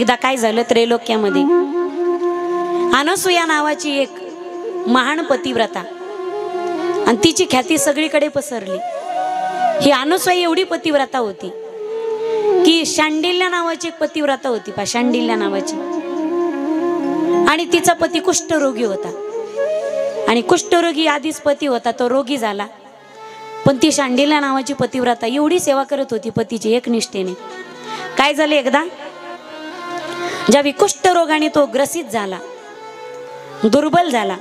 एकदा काय झालं, त्रैलोक्यामध्ये अनसूया नावाची एक महान पतिव्रता आणि तिची ख्याती सगळीकडे पसरली। ही अनसूया एवढी पतिव्रता होती की शांडिल्य नावाची एक पतिव्रता होती पा, शांडिल्य नावाची, आणि तिचा पती कुष्ठरोगी होता आणि कुष्ठरोगी आधीच पती होता, तो रोगी झाला। पण ती शांडिल्य नावाची पतिव्रता एवढी सेवा करत होती पतीची एकनिष्ठेने। काय झाले, एकदा ज्यावेळी कुष्ठरोगाने तो ग्रसित झाला, दुर्बल झाला,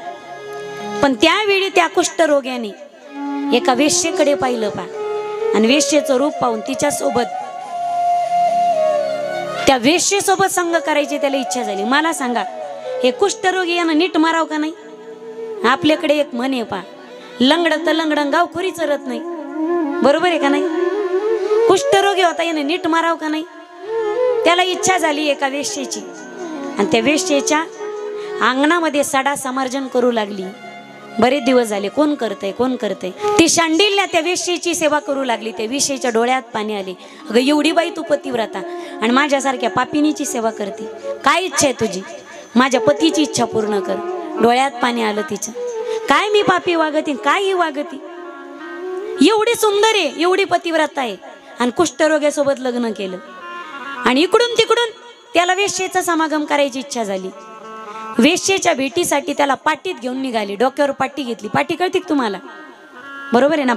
पण त्यावेळी त्या कुष्ठरोग्याने एका वेश्येकडे पाहिलं पा, आणि वेश्येचं रूप पाहून तिच्या सोबत, त्या वेश्येसोबत संग करायची त्याला इच्छा झाली। मला सांगा, हे कुष्ठरोगी यांना नीट माराव का नाही? आपल्याकडे एक म्हण आहे पा, लंगड तर लंगड गावखोरी चरत नाही, बरोबर आहे का नाही? कुष्ठरोगी होता, याने नीट माराव का नाही? त्याला इच्छा झाली एका वेश्येची, आणि त्या वेश्येच्या अंगणामध्ये सडा समर्जन करू लागली। बरेच दिवस झाले, कोण करतय कोण करतय। ती शांडिल्य त्या वेश्येची सेवा करू लागली। त्या वेश्येच्या डोळ्यात पाणी आले, अगं एवढी बाई तू पतिव्रता आणि माझ्यासारख्या पापिनीची सेवा करते, काय इच्छा आहे तुझी? माझ्या पतीची इच्छा पूर्ण कर। डोळ्यात पाणी आलं तिच्या, काय मी पापी वागती, काय ही वागती, एवढी सुंदर आहे, एवढी पतिव्रता आहे, आणि कुष्ठरोग्यासोबत लग्न केलं। आणि इकडून तिकडून त्याला वेश्येचा समागम करायची इच्छा झाली। वेश्येच्या भेटीसाठी त्याला पाटीत घेऊन निघाली, डोक्यावर पाटी घेतली। पाटी कळते तुम्हाला, बरोबर आहे ना?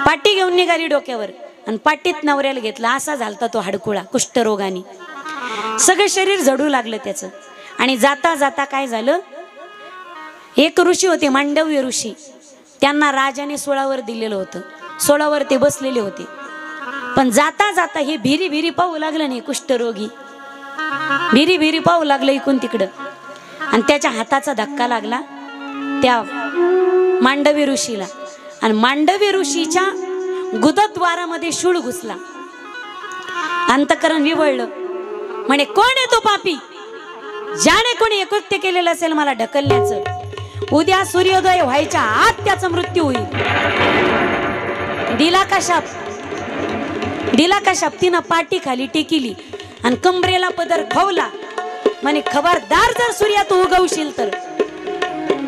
पाटी घेऊन निघाली डोक्यावर, आणि पाटीत नवऱ्याला घेतला। असा झालता तो हडकुळा कुष्ठरोगाने, सगळं शरीर झडू लागलं त्याचं। आणि जाता जाता काय झालं, एक ऋषी होते, मांडव्य ऋषी, त्यांना राजाने सोळावर दिलेलं होतं, सोळावर ते बसलेले होते। पण जाता जाता हे भिरी भिरी पाहू लागलं नाही, कुष्ठरोगी भिरी भिरी पाहू लागलं इकडून तिकडं, आणि त्याच्या हाताचा धक्का लागला त्या मांडवी ऋषीला, आणि मांडवी ऋषीच्या गुदद्वारामध्ये शूळ घुसला। अंतकरण विवळलं, म्हणे कोण आहे तो पापी, ज्याने कोणी हे कृत्य केलेलं असेल मला ढकलण्याचं, उद्या सूर्योदय व्हायच्या आत त्याचा मृत्यू होईल। दिला का शाप, दिला का शाप। तिनं पाटी खाली टेकिली आणि कमरेला पदर खवला, म्हणे खबरदार जर सूर्या तू उगवशील तर,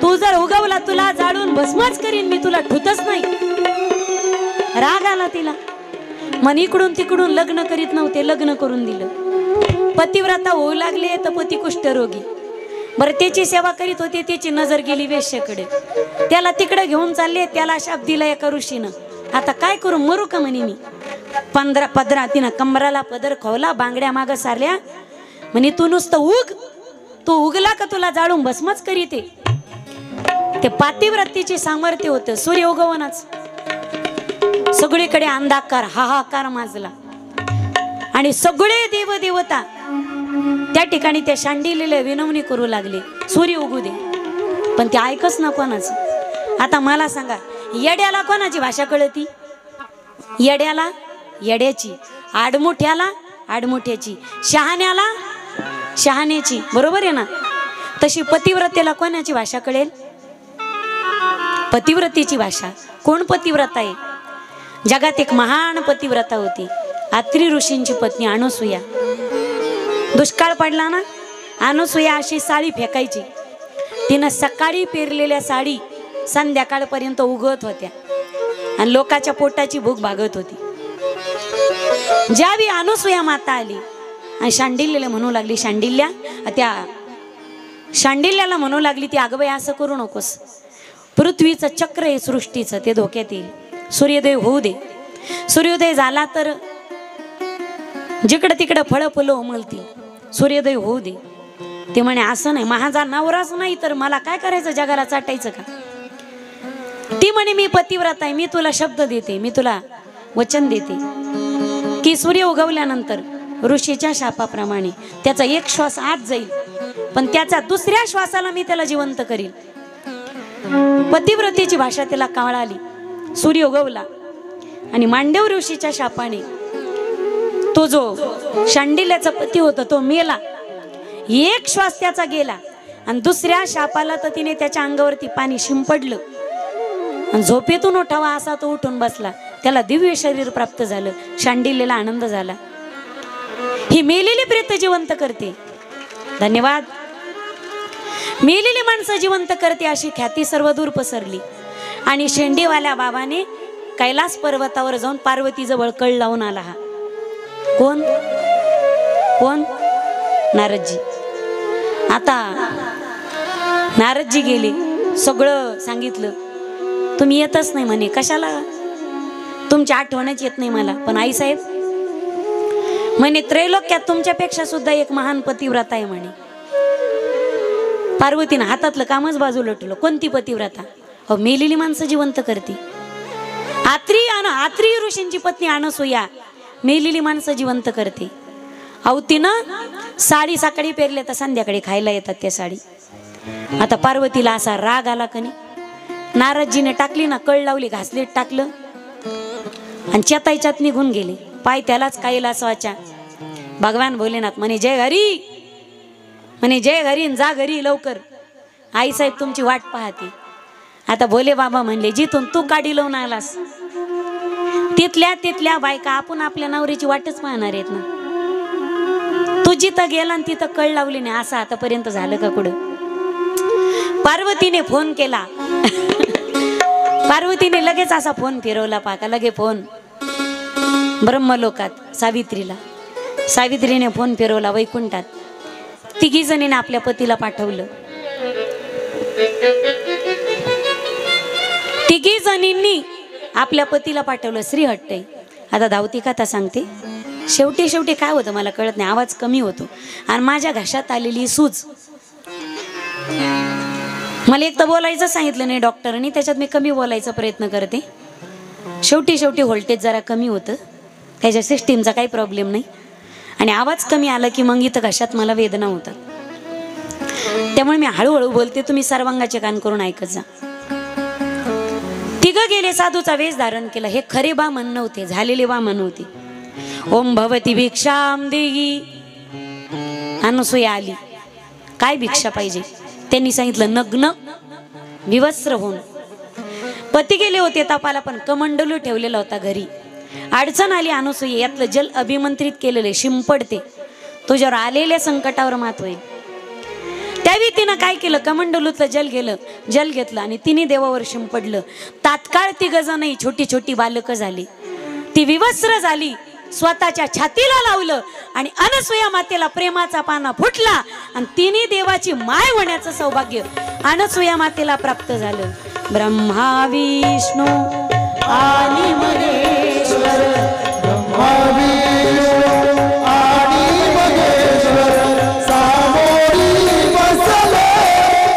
तू जर उगवला तुला जाळून भस्मच करीन मी, तुला ठुतच नाही। राग आला तिला, मन इकडून तिकडून लग्न करीत नव्हते, लग्न करून दिलं। पतिव्रता होऊ लागले तर पती कुष्ठरोगी, बरं त्याची सेवा करीत होते, त्याची नजर गेली वेश्येकडे, त्याला तिकडे घेऊन चालले, त्याला शाप दिला एका ऋषीनं, आता काय करू, मरू का म्हणे मी। पदरा तिनं कमराला पदर खवला, बांगड्या माग सारल्या, म्हणे तू नुसतं उग, तू उगला का तुला जाळून भस्मच करीते। ते पातिव्रतेचे सामर्थ्य होतं, सूर्य उगवनाच, सगळीकडे अंधाकार हाहाकार माजला, आणि सगळे देवदेवता त्या ठिकाणी त्या शांडिलेल्या विनवणी करू लागले, सूर्य उगू दे, पण ते ऐकच ना कोणाचं। आता मला सांगा, येड्याला कोणाची भाषा कळती? येड्याला येड्याची, आडमुठ्याला आडमुठ्याची, शहाण्याला शहाण्याची, बरोबर आहे ना? तशी पतिव्रतेला कोणाची भाषा कळेल? पतिव्रतेची भाषा। कोण पतिव्रता आहे? जगात एक महान पतिव्रता होती, अत्री ऋषींची पत्नी अनसूया। दुष्काळ पडला ना, अनसूया अशी साडी फेकायची, तिनं सकाळी पेरलेल्या साडी संध्याकाळपर्यंत उगवत होत्या, आणि लोकांच्या पोटाची भूक भागत होती। ज्यावेळी अनसूया माता आली आणि शांडिल्यला म्हणू लागली, त्या शांडिल्याला म्हणू लागली ती, अगं बाई असं करू नकोस, पृथ्वीचं चक्र आहे सृष्टीचं, ते धोक्यात येईल, सूर्योदय होऊ दे, सूर्योदय झाला तर जिकडं तिकडं फळं फुलं उमलतील, सूर्योदय होऊ दे। ते म्हणे असं नाही, माझा नवराच नाही तर मला काय करायचं, जगाला चाटायचं का? ती म्हणे मी पतिव्रता आहे, मी तुला शब्द देते, मी तुला वचन देते की सूर्य उगवल्यानंतर ऋषीच्या शापाप्रमाणे त्याचा एक श्वास आत जाईल, पण त्याचा दुसऱ्या श्वासाला मी त्याला जिवंत करील। पतिव्रतेची भाषा त्याला कळाली, सूर्य उगवला, आणि मांडव ऋषीच्या शापाने तो जो शांडिल्याचा पती होता तो मेला, एक श्वास त्याचा गेला, आणि दुसऱ्या शापाला तर तिने त्याच्या अंगावरती पाणी शिंपडलं, आणि झोपेतून उठावा असा तो उठून बसला, त्याला दिव्य शरीर प्राप्त झालं, शांडिल्यला आनंद झाला। ही मेलेली प्रेत जिवंत करते. धन्यवाद. मेलेली माणसं जिवंत करते अशी ख्याती सर्वदूर पसरली. आणि शेंडीवाल्या बाबाने कैलास पर्वतावर जाऊन पार्वती जवळ कळ लावून आला. हा कोण कोण? नारदजी. आता नारदजी गेले, सगळं सांगितलं. तुम्ही येतच नाही म्हणे. कशाला? तुमची आठवणच येत नाही मला. पण आईसाहेब म्हणे त्रैलोक्यात तुमच्यापेक्षा सुद्धा एक महान पतिव्रता आहे म्हणे. पार्वतीनं हातातलं कामच बाजूला ठेवलं. कोणती पतिव्रता? हो, मेलेली माणसं जिवंत करते. आत्री ऋषींची पत्नी अनसूया मेलेली माणसं जिवंत करते. अहो तिनं साडी सकाळी पेरल्या तर संध्याकाळी खायला येतात त्या साडी. आता पार्वतीला असा राग आला कनी, नारदजीने टाकली ना, कळ लावली, घासलीत टाकलं आणि चेतायच्यात निघून गेले. पाय त्यालाच कैलासवाच्या. भगवान भोलेनाथ म्हणे जय हरी, म्हणे जय हरी, जा घरी लवकर, आईसाहेब तुमची वाट पाहते. आता भोले बाबा म्हणले जिथून तू काढी लावून आलास तिथल्या बायका आपण आपल्या नवरीची वाटच पाहणार आहेत ना. तू जिथं गेला आणि तिथं कळ लावली नाही, असं आतापर्यंत झालं का कुठं? पार्वतीने फोन केला. पार्वतीने लगेच असा फोन फिरवला पाका, लगे फोन ब्रह्मलोकात सावित्रीला. सावित्रीने फोन फिरवला वैकुंठात. तिघी जणीने आपल्या पतीला पाठवलं. तिघी जणींनी आपल्या पतीला पाठवलं. श्रीहट्ट. आता धावती कथा सांगते. शेवटी काय होतं मला कळत नाही. आवाज कमी होतो आणि माझ्या घशात आलेली सूज. मला एक तर बोलायचं सांगितलं नाही डॉक्टरांनी, त्याच्यात मी कमी बोलायचा प्रयत्न करते. शेवटी व्होल्टेज जरा कमी होतं, त्याच्या सिस्टीमचा काही प्रॉब्लेम नाही. आणि आवाज कमी आला की मग इथं घशात मला वेदना होतात. त्यामुळे मी हळूहळू बोलते, तुम्ही सर्वांगाचे कान करून ऐकत जा. तिघं गेले, साधूचा वेश धारण केला. हे खरे बा म्हण नव्हते, झालेले बा म्हण होते. ओम भवती भिक्षाम देही. अनसूया आली. काय भिक्षा पाहिजे? त्यांनी सांगितलं नग्न विवस्त्र होऊन. पती गेले होते तपाला, पण कमंडलू ठेवलेला होता घरी. अडचण आली अनसूया, यातलं जल अभिमंत्रित केलेले शिंपडते, तुझ्यावर आलेल्या संकटावर मात होईल. त्यावेळी तिनं काय केलं, कमंडलूतलं जल घेतलं आणि तिने देवावर शिंपडलं. तात्काळ ती गजनही छोटी बालकं झाली. ती विवस्त्र झाली, स्वतःच्या छातीला लावलं आणि अनसूया मातेला प्रेमाचा पाना फुटला आणि तिने देवाची माय होण्याचं सौभाग्य अनसूया मातेला प्राप्त झालं. ब्रह्मा विष्णू आणि महेश्वर, ब्रह्मा विष्णू आणि महेश्वर, सामोरी बसले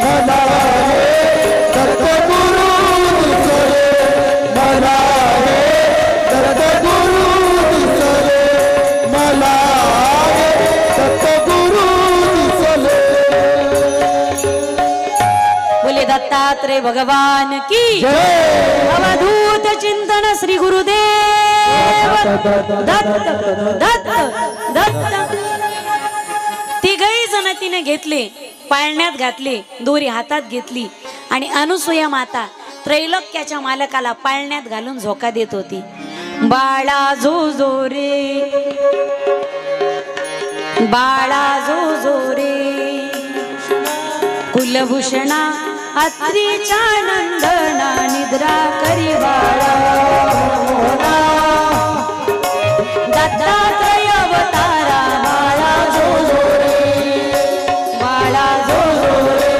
मला हे दत्तगुरु दिसले, मला हे दत्तगुरु दिसले, मला हे दत्तगुरु दिसले. बोले दत्तात्रेय भगवान की जय. अवधूत चिंतन श्री गुरुदेव दत्त दत्त दत्त. तिघही जण तिने घेतले, पाळण्यात घातले, दोरी हातात घेतली आणि अनसूया माता त्रैलोक्याच्या मालकाला पाळण्यात घालून झोका देत होती. बाळा जो जो रे, बाळा जो जो रे, कुलभूषणा अत्रीच्या नंदना, निद्रा करी बाळा दत्तात्रय अवतारा. बाळा जो जो रे, बाळा जो जो रे,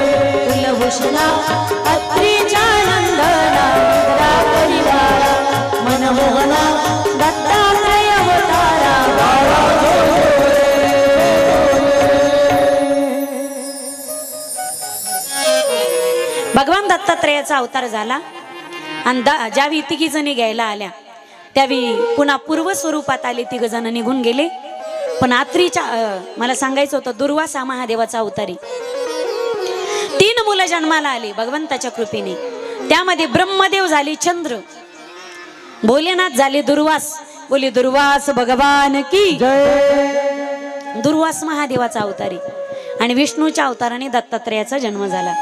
कुलभूषणा अत्रीच्या नंदना, निद्रा करी बाळा मनमोहना, दत्तात्रय अवतारा. बाळा जो जो रे. भगवान दत्तात्रयाचा अवतार झाला आणि ज्यावेळी तिघी जणी घ्यायला आल्या त्यावेळी पुन्हा पूर्व स्वरूपात आले. तिघ जण निघून गेले. पण आत्रीच्या मला सांगायचं होतं, दुर्वासा महादेवाचा अवतारी. 3 मुलं जन्माला आली भगवंताच्या कृपेने. त्यामध्ये ब्रह्मदेव झाले चंद्र, भोलेनाथ झाले दुर्वास. बोले दुर्वास भगवान की जय. दुर्वास महादेवाचा अवतारी आणि विष्णूच्या अवताराने दत्तात्रयाचा जन्म झाला.